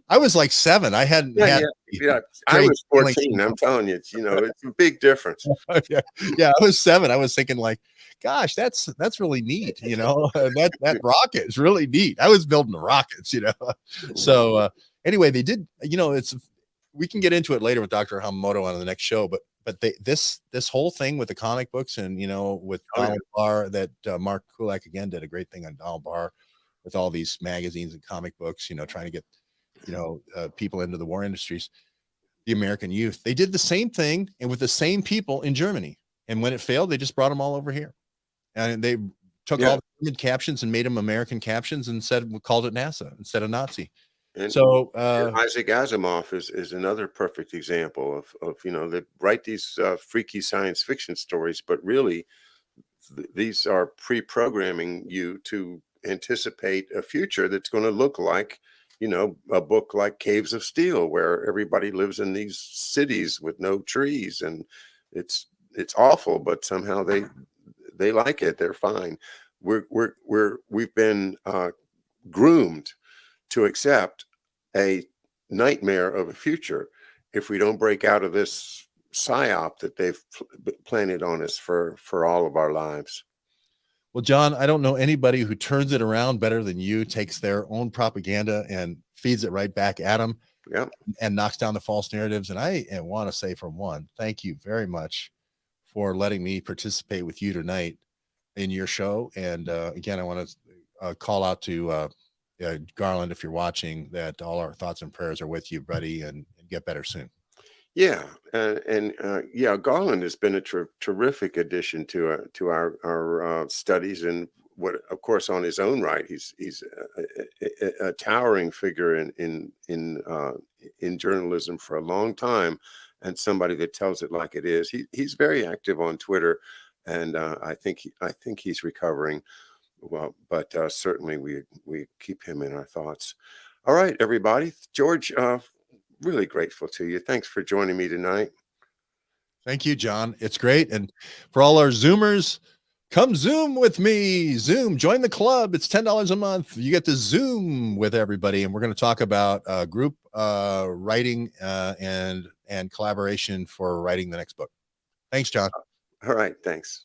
I was like 7. I hadn't had. Yeah. I was 14. I'm telling you, it's a big difference. Yeah, I was 7. I was thinking like, gosh, that's really neat. That rocket is really neat. I was building the rockets. So anyway, they did. We can get into it later with Dr. Hamamoto on the next show, but this whole thing with the comic books and with Donald Barr, that Mark Kulak again did a great thing on Donald Barr with all these magazines and comic books, trying to get people into the war industries, the American youth. They did the same thing and with the same people in Germany, and when it failed, they just brought them all over here, and they took all the German captions and made them American captions and called it NASA instead of Nazi. And so Isaac Asimov is another perfect example of they write these freaky science fiction stories, but really these are pre-programming you to anticipate a future that's going to look like a book like Caves of Steel, where everybody lives in these cities with no trees, and it's awful, but somehow they like it. They're fine. We've been groomed to accept a nightmare of a future if we don't break out of this psyop that they've planted on us for all of our lives. Well, John, I don't know anybody who turns it around better than you, takes their own propaganda and feeds it right back at them, and knocks down the false narratives. And I want to say, for one, thank you very much for letting me participate with you tonight in your show. And again, I want to call out to Garland, if you're watching, that all our thoughts and prayers are with you, buddy, and get better soon. Yeah, Garland has been a terrific addition to our studies, and what, of course, on his own right, he's a towering figure in journalism for a long time, and somebody that tells it like it is. He's very active on Twitter, and I think he's recovering well. But certainly we keep him in our thoughts. All right, everybody. George, really grateful to you. Thanks for joining me tonight. Thank you, John. It's great. And for all our Zoomers, come Zoom with me. Zoom, join the club. It's $10 a month. You get to Zoom with everybody. And we're going to talk about group writing and collaboration for writing the next book. Thanks, John. All right. Thanks.